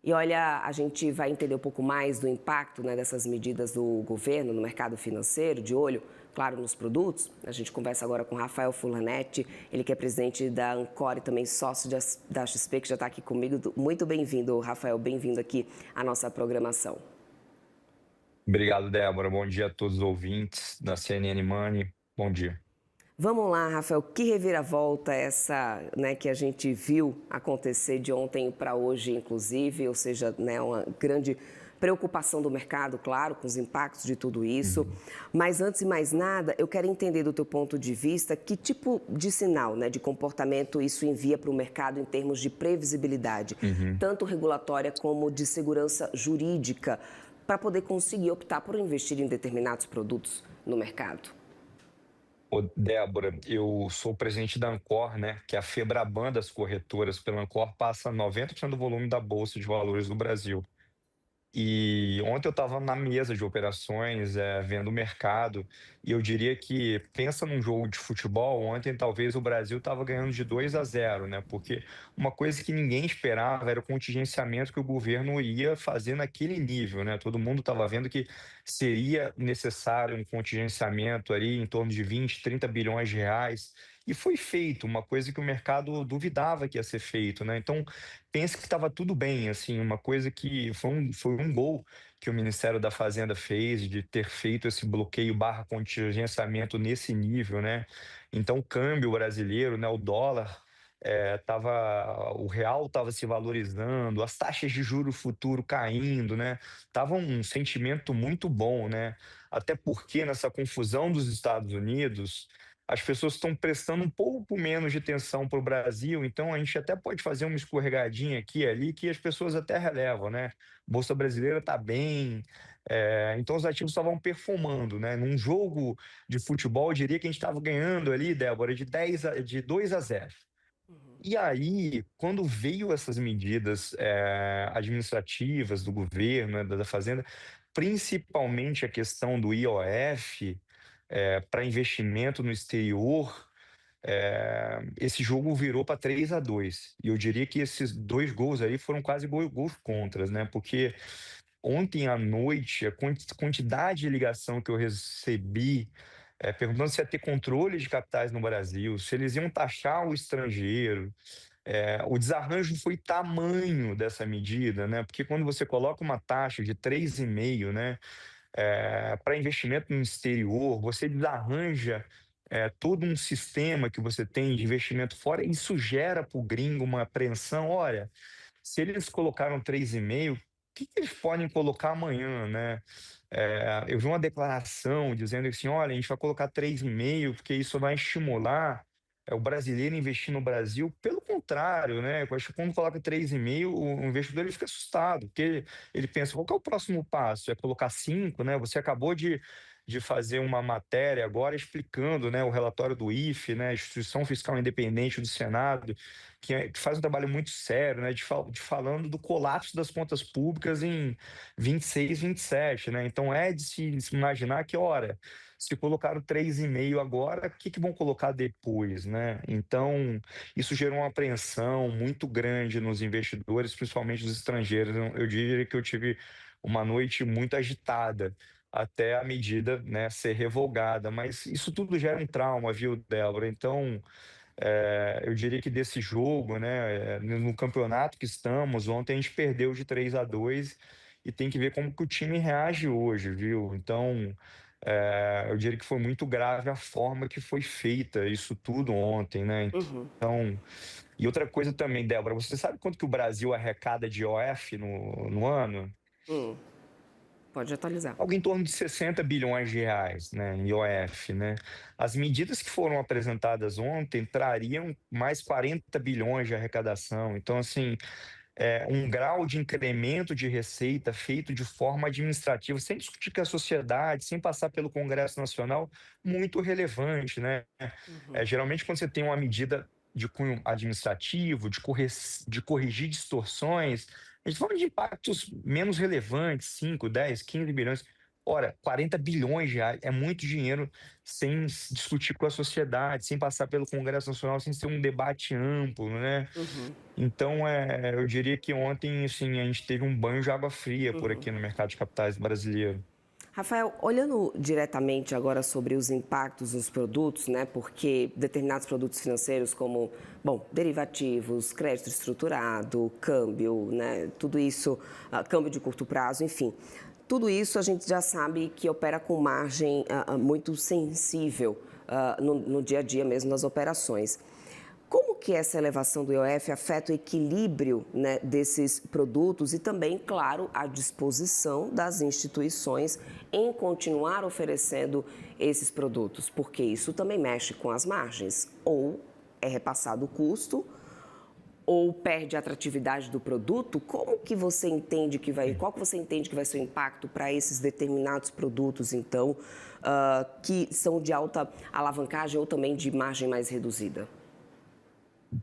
E olha, a gente vai entender um pouco mais do impacto, né, dessas medidas do governo no mercado financeiro, de olho, claro, nos produtos. A gente conversa agora com Rafael Fulanetti, ele que é presidente da Ancor e também sócio da XP, que já está aqui comigo. Muito bem-vindo, Rafael, bem-vindo aqui à nossa programação. Obrigado, Débora. Bom dia a todos os ouvintes da CNN Money. Bom dia. Vamos lá, Rafael, que reviravolta essa, né, que a gente viu acontecer de ontem para hoje, inclusive, ou seja, né, uma grande preocupação do mercado, claro, com os impactos de tudo isso. Uhum. Mas antes de mais nada, eu quero entender do teu ponto de vista que tipo de sinal, né, de comportamento isso envia para o mercado em termos de previsibilidade, Uhum. tanto regulatória como de segurança jurídica, para poder conseguir optar por investir em determinados produtos no mercado. Ô, Débora, eu sou o presidente da Ancor, né, que é a Febraban das corretoras. Pela Ancor passa 90% do volume da Bolsa de Valores do Brasil. E ontem eu estava na mesa de operações, vendo o mercado, e eu diria que, pensa num jogo de futebol, ontem talvez o Brasil estava ganhando de 2-0, né? Porque uma coisa que ninguém esperava era o contingenciamento que o governo ia fazer naquele nível, né? Todo mundo estava vendo que seria necessário um contingenciamento ali em torno de 20, 30 bilhões de reais, e foi feito, uma coisa que o mercado duvidava que ia ser feito, né? Então, pense que estava tudo bem, assim, uma coisa que foi um gol que o Ministério da Fazenda fez de ter feito esse bloqueio barra contingenciamento nesse nível, né? Então, o câmbio brasileiro, né, o dólar, o real estava se valorizando, as taxas de juro futuro caindo, né? Tava um sentimento muito bom, né? Até porque nessa confusão dos Estados Unidos as pessoas estão prestando um pouco menos de atenção para o Brasil, então a gente até pode fazer uma escorregadinha aqui e ali que as pessoas até relevam, né? Bolsa brasileira está bem, então os ativos estavam perfumando, né? Num jogo de futebol, eu diria que a gente estava ganhando ali, Débora, de 2-0. E aí, quando veio essas medidas administrativas do governo, né, da Fazenda, principalmente a questão do IOF, para investimento no exterior, esse jogo virou para 3-2. E eu diria que esses dois gols aí foram quase gols contras, né? Porque ontem à noite, a quantidade de ligação que eu recebi, perguntando se ia ter controle de capitais no Brasil, se eles iam taxar o estrangeiro. O desarranjo foi tamanho dessa medida, né? Porque quando você coloca uma taxa de 3,5, né, para investimento no exterior, você desarranja todo um sistema que você tem de investimento fora, isso gera para o gringo uma apreensão. Olha, se eles colocaram 3,5, o que que eles podem colocar amanhã, né? Eu vi uma declaração dizendo assim: olha, a gente vai colocar 3,5 porque isso vai estimular o brasileiro a investir no Brasil. Pelo contrário, né? Eu acho que quando coloca 3,5, o investidor ele fica assustado, porque ele pensa: qual que é o próximo passo? É colocar 5, né? Você acabou de fazer uma matéria agora explicando, né, o relatório do IFE, né, Instituição Fiscal Independente do Senado, que faz um trabalho muito sério, né, de falando do colapso das contas públicas em 26, 27, né? Então é de se imaginar que, ora, se colocaram 3,5 agora, o que que vão colocar depois, né? Então, isso gerou uma apreensão muito grande nos investidores, principalmente os estrangeiros. Eu diria que eu tive uma noite muito agitada até a medida, né, ser revogada, mas isso tudo gera um trauma, viu, Débora? Então, eu diria que desse jogo, né, no campeonato que estamos, ontem a gente perdeu de 3-2 e tem que ver como que o time reage hoje, viu? Então, eu diria que foi muito grave a forma que foi feita isso tudo ontem, né? Uhum. Então, e outra coisa também, Débora, você sabe quanto que o Brasil arrecada de IOF no ano? Hum. Pode atualizar. Algo em torno de 60 bilhões de reais, né, em IOF, né? As medidas que foram apresentadas ontem trariam mais 40 bilhões de arrecadação. Então, assim, um grau de incremento de receita feito de forma administrativa, sem discutir com a sociedade, sem passar pelo Congresso Nacional, muito relevante, né? Uhum. Geralmente, quando você tem uma medida de cunho administrativo, de corrigir distorções, a gente fala de impactos menos relevantes, 5, 10, 15 bilhões. Ora, 40 bilhões de reais é muito dinheiro sem discutir com a sociedade, sem passar pelo Congresso Nacional, sem ser um debate amplo, né? Uhum, Então, eu diria que ontem, assim, a gente teve um banho de água fria por uhum. aqui no mercado de capitais brasileiro. Rafael, olhando diretamente agora sobre os impactos nos produtos, né? Porque determinados produtos financeiros, como, bom, derivativos, crédito estruturado, câmbio, né? Tudo isso, câmbio de curto prazo, enfim. Tudo isso a gente já sabe que opera com margem muito sensível no dia a dia mesmo nas operações. Como que essa elevação do IOF afeta o equilíbrio, né, desses produtos e também, claro, a disposição das instituições em continuar oferecendo esses produtos? Porque isso também mexe com as margens. Ou é repassado o custo, ou perde a atratividade do produto. Como que você entende que vai, qual que você entende que vai ser o impacto para esses determinados produtos, então, que são de alta alavancagem ou também de margem mais reduzida?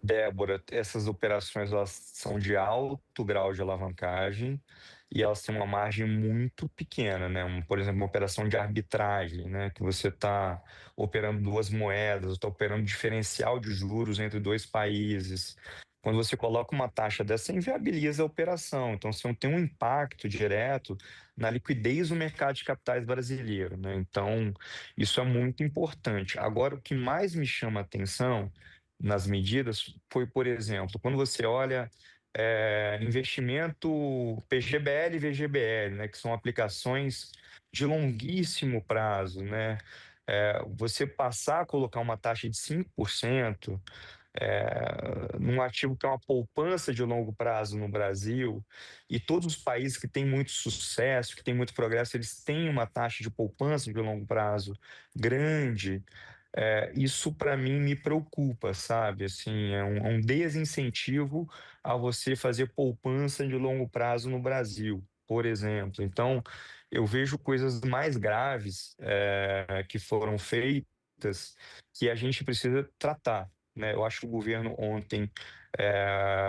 Débora, essas operações elas são de alto grau de alavancagem e elas têm uma margem muito pequena, né? Por exemplo, uma operação de arbitragem, né? Que você está operando duas moedas, está operando diferencial de juros entre dois países. Quando você coloca uma taxa dessa, você inviabiliza a operação. Então, você não tem um impacto direto na liquidez do mercado de capitais brasileiro, né? Então, isso é muito importante. Agora, o que mais me chama a atenção nas medidas foi, por exemplo, quando você olha investimento PGBL e VGBL, né, que são aplicações de longuíssimo prazo, né? Você passar a colocar uma taxa de 5% num ativo que é uma poupança de longo prazo no Brasil, e todos os países que têm muito sucesso, que têm muito progresso, eles têm uma taxa de poupança de longo prazo grande. Isso para mim me preocupa, sabe? Assim, é um desincentivo a você fazer poupança de longo prazo no Brasil, por exemplo. Então, eu vejo coisas mais graves que foram feitas que a gente precisa tratar, né? Eu acho que o governo ontem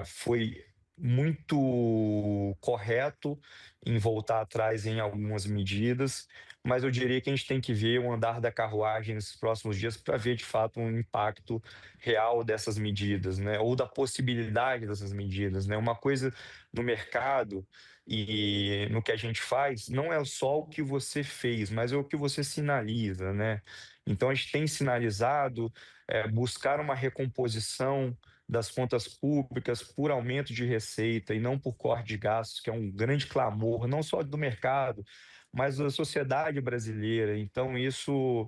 foi muito correto em voltar atrás em algumas medidas, mas eu diria que a gente tem que ver o andar da carruagem nesses próximos dias para ver de fato um impacto real dessas medidas, né? Ou da possibilidade dessas medidas, né? Uma coisa no mercado e no que a gente faz não é só o que você fez, mas é o que você sinaliza, né? Então a gente tem sinalizado buscar uma recomposição das contas públicas por aumento de receita e não por corte de gastos, que é um grande clamor, não só do mercado, mas da sociedade brasileira. Então, isso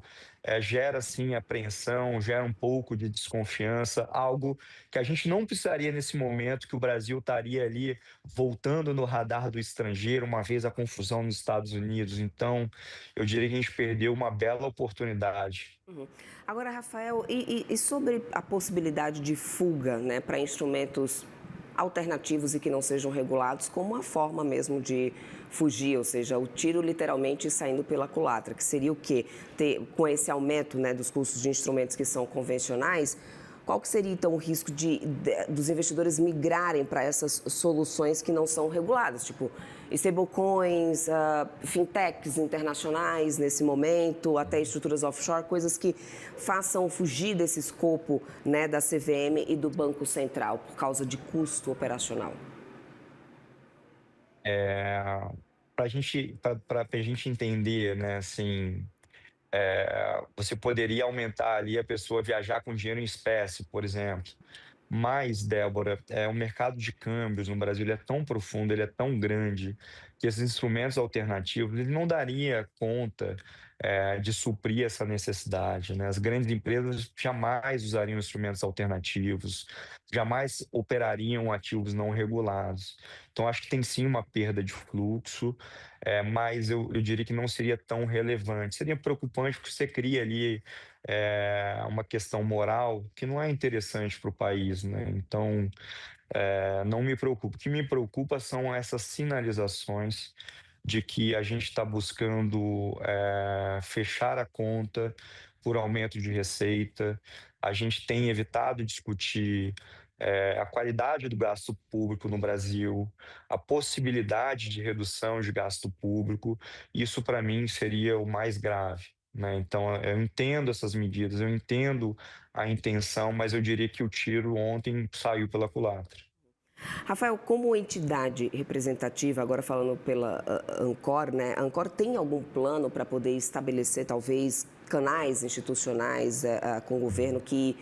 gera, sim, apreensão, gera um pouco de desconfiança, algo que a gente não precisaria nesse momento, que o Brasil estaria ali voltando no radar do estrangeiro, uma vez a confusão nos Estados Unidos. Então, eu diria que a gente perdeu uma bela oportunidade. Uhum. Agora, Rafael, e sobre a possibilidade de fuga, né, para instrumentos alternativos e que não sejam regulados, como uma forma mesmo de fugir, ou seja, o tiro literalmente saindo pela culatra, que seria o quê? Com esse aumento, né, dos custos de instrumentos que são convencionais, qual que seria então o risco dos investidores migrarem para essas soluções que não são reguladas, tipo stablecoins, fintechs internacionais nesse momento, até estruturas offshore, coisas que façam fugir desse escopo, né, da CVM e do Banco Central por causa de custo operacional? Para a gente entender, né, assim, você poderia aumentar ali a pessoa viajar com dinheiro em espécie, por exemplo. Mas, Débora, o mercado de câmbios no Brasil ele é tão profundo, ele é tão grande, que esses instrumentos alternativos ele não daria conta de suprir essa necessidade, né? As grandes empresas jamais usariam instrumentos alternativos, jamais operariam ativos não regulados. Então, acho que tem sim uma perda de fluxo, mas eu diria que não seria tão relevante. Seria preocupante porque você cria ali uma questão moral que não é interessante para o país, né? Então, não me preocupa. O que me preocupa são essas sinalizações de que a gente está buscando fechar a conta por aumento de receita. A gente tem evitado discutir a qualidade do gasto público no Brasil, a possibilidade de redução de gasto público, isso para mim seria o mais grave, né. Então, eu entendo essas medidas, eu entendo a intenção, mas eu diria que o tiro ontem saiu pela culatra. Rafael, como entidade representativa, agora falando pela Ancor, né? A Ancor tem algum plano para poder estabelecer, talvez, canais institucionais com o governo que,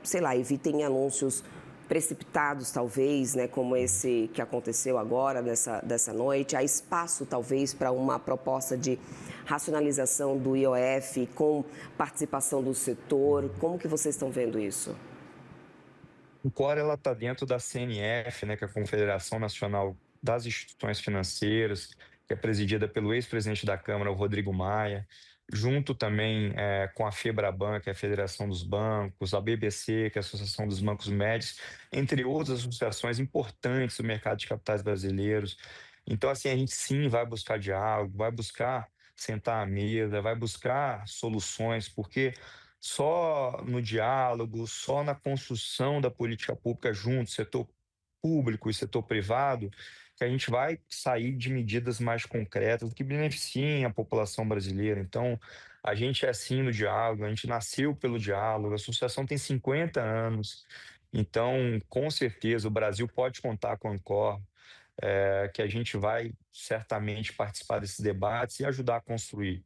sei lá, evitem anúncios precipitados, talvez, né? Como esse que aconteceu agora, dessa noite? Há espaço, talvez, para uma proposta de racionalização do IOF com participação do setor? Como que vocês estão vendo isso? O Core ela está dentro da CNF, né, que é a Confederação Nacional das Instituições Financeiras, que é presidida pelo ex-presidente da Câmara, o Rodrigo Maia, junto também com a FEBRABAN, que é a Federação dos Bancos, a BBC, que é a Associação dos Bancos Médios, entre outras associações importantes do mercado de capitais brasileiros. Então, assim, a gente sim vai buscar diálogo, vai buscar sentar à mesa, vai buscar soluções, porque só no diálogo, só na construção da política pública junto, setor público e setor privado, que a gente vai sair de medidas mais concretas que beneficiem a população brasileira. Então, a gente é assim no diálogo, a gente nasceu pelo diálogo, a associação tem 50 anos, então, com certeza, o Brasil pode contar com a Ancor, que a gente vai certamente participar desses debates e ajudar a construir.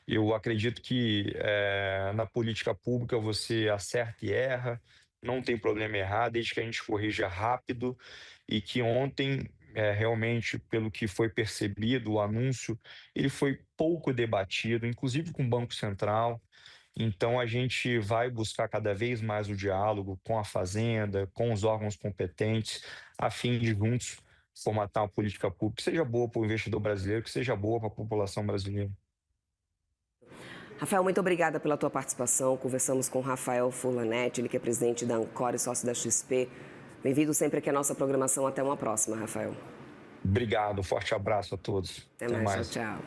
Eu acredito que na política pública você acerta e erra, não tem problema errar, desde que a gente corrija rápido e que ontem, realmente, pelo que foi percebido, o anúncio, ele foi pouco debatido, inclusive com o Banco Central. Então a gente vai buscar cada vez mais o diálogo com a Fazenda, com os órgãos competentes, a fim de juntos formatar uma política pública que seja boa para o investidor brasileiro, que seja boa para a população brasileira. Rafael, muito obrigada pela tua participação. Conversamos com Rafael Furlanetti, ele que é presidente da Ancor e sócio da XP. Bem-vindo sempre aqui à nossa programação. Até uma próxima, Rafael. Obrigado, forte abraço a todos. Até Até mais, tchau, mais. tchau.